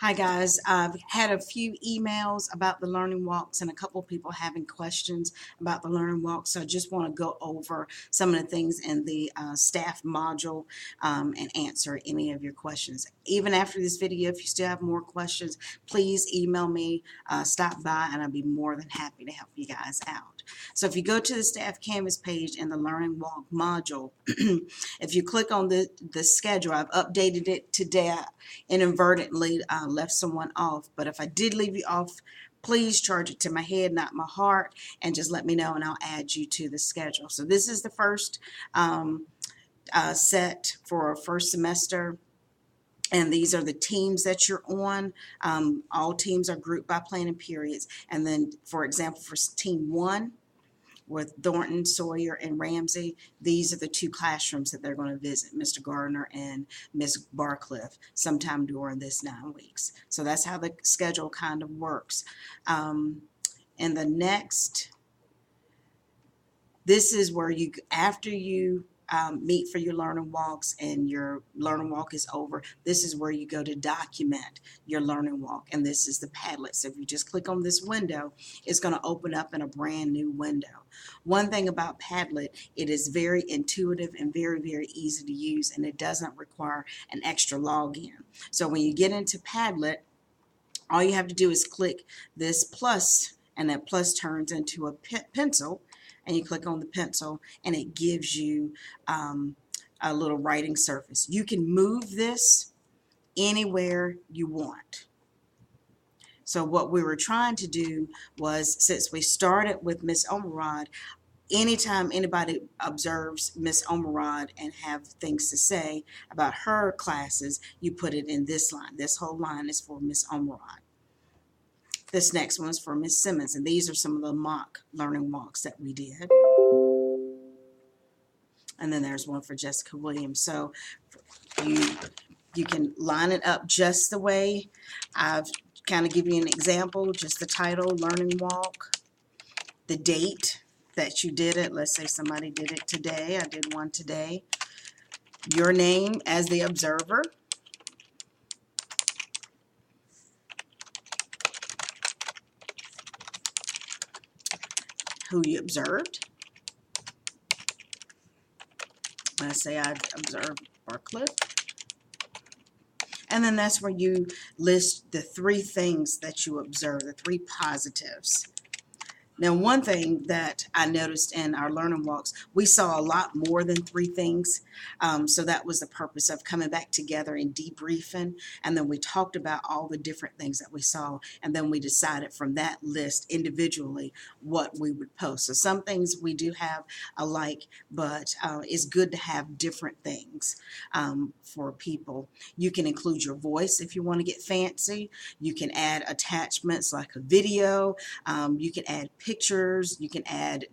Hi guys, I've had a few emails about the learning walks and a couple of people having questions about the learning walks. So I just want to go over some of the things in the staff module and answer any of your questions. Even after this video, if you still have more questions, please email me, stop by, and I'll be more than happy to help you guys out. So if you go to the staff canvas page in the learning walk module, if you click on the schedule, I've updated it today. I inadvertently left someone off, but if I did leave you off, please charge it to my head, not my heart, and just let me know and I'll add you to the schedule. So this is the first set for first semester. And these are the teams that you're on. All teams are grouped by planning periods. And then, for example, for team 1, with Thornton, Sawyer, and Ramsey, these are the 2 classrooms that they're going to visit, Mr. Gardner and Ms. Barcliff, sometime during this 9 weeks. So that's how the schedule kind of works. And the next, this is where you, after you meet for your learning walks and your learning walk is over, this is where you go to document your learning walk, and this is the Padlet. So if you just click on this window, it's going to open up in a brand new window. One thing about Padlet, it is very intuitive and very, very easy to use, and it doesn't require an extra login. So when you get into Padlet, all you have to do is click this plus, and that plus turns into a pencil, and you click on the pencil and it gives you a little writing surface. You can move this anywhere you want. So what we were trying to do was, since we started with Miss Omerod, anytime anybody observes Miss Omerod and have things to say about her classes, you put it in this line. This whole line is for Miss Omerod. This next one is for Miss Simmons, and these are some of the mock learning walks that we did. And then there's one for Jessica Williams. So you can line it up just the way I've kind of given you an example, just the title, learning walk, the date that you did it. Let's say somebody did it today. I did one today. Your name as the observer. Who you observed. Let's say I observed Barclay. And then that's where you list the 3 things that you observe, the 3 positives. Now, one thing that I noticed in our learning walks, we saw a lot more than 3 things. So that was the purpose of coming back together and debriefing. And then we talked about all the different things that we saw. And then we decided from that list individually what we would post. So some things we do have alike, but it's good to have different things for people. You can include your voice if you want to get fancy. You can add attachments like a video. You can add pictures, you can add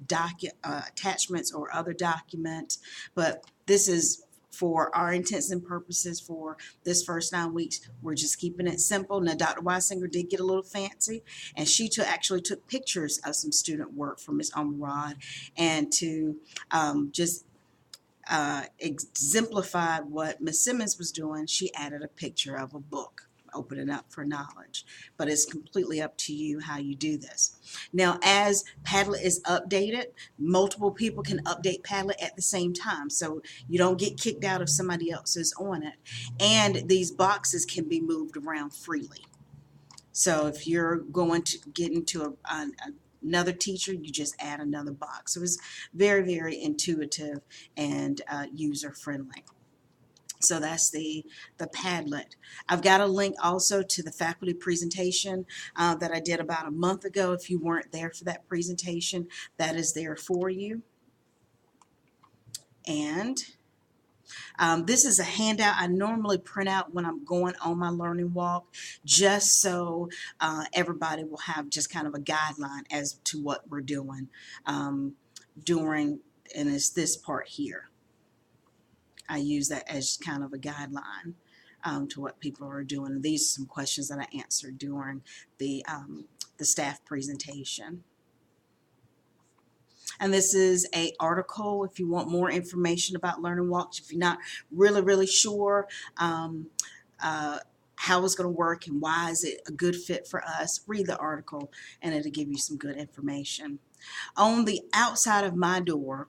attachments or other documents, but this is for our intents and purposes for this first 9 weeks. We're just keeping it simple. Now, Dr. Weisinger did get a little fancy, and she actually took pictures of some student work from Ms. Omerod, and to just exemplify what Ms. Simmons was doing, she added a picture of a book. Open it up for knowledge, but it's completely up to you how you do this. Now, as Padlet is updated, multiple people can update Padlet at the same time, so you don't get kicked out if somebody else is on it. And these boxes can be moved around freely. So if you're going to get into another teacher, you just add another box. So it's very, very intuitive and user-friendly. So that's the Padlet. I've got a link also to the faculty presentation that I did about a month ago. If you weren't there for that presentation, that is there for you. And this is a handout I normally print out when I'm going on my learning walk, just so everybody will have just kind of a guideline as to what we're doing during, and it's this part here. I use that as kind of a guideline to what people are doing. And these are some questions that I answered during the staff presentation. And this is an article if you want more information about learning walks. If you're not really sure, how it's going to work and why is it a good fit for us, read the article and it'll give you some good information. On the outside of my door,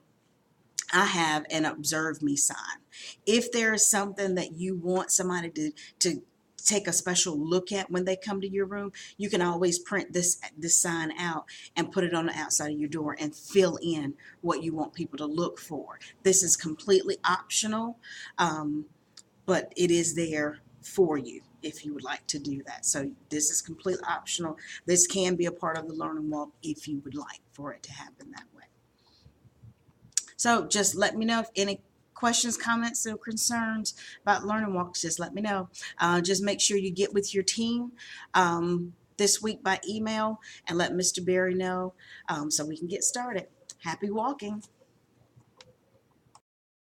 I have an observe me sign. If there is something that you want somebody to take a special look at when they come to your room, you can always print this sign out and put it on the outside of your door and fill in what you want people to look for. This is completely optional, but it is there for you if you would like to do that. So this is completely optional. This can be a part of the learning walk if you would like for it to happen that way. So just let me know if any questions, comments, or concerns about learning walks. Just let me know. Just make sure you get with your team this week by email and let Mr. Berry know so we can get started. Happy walking.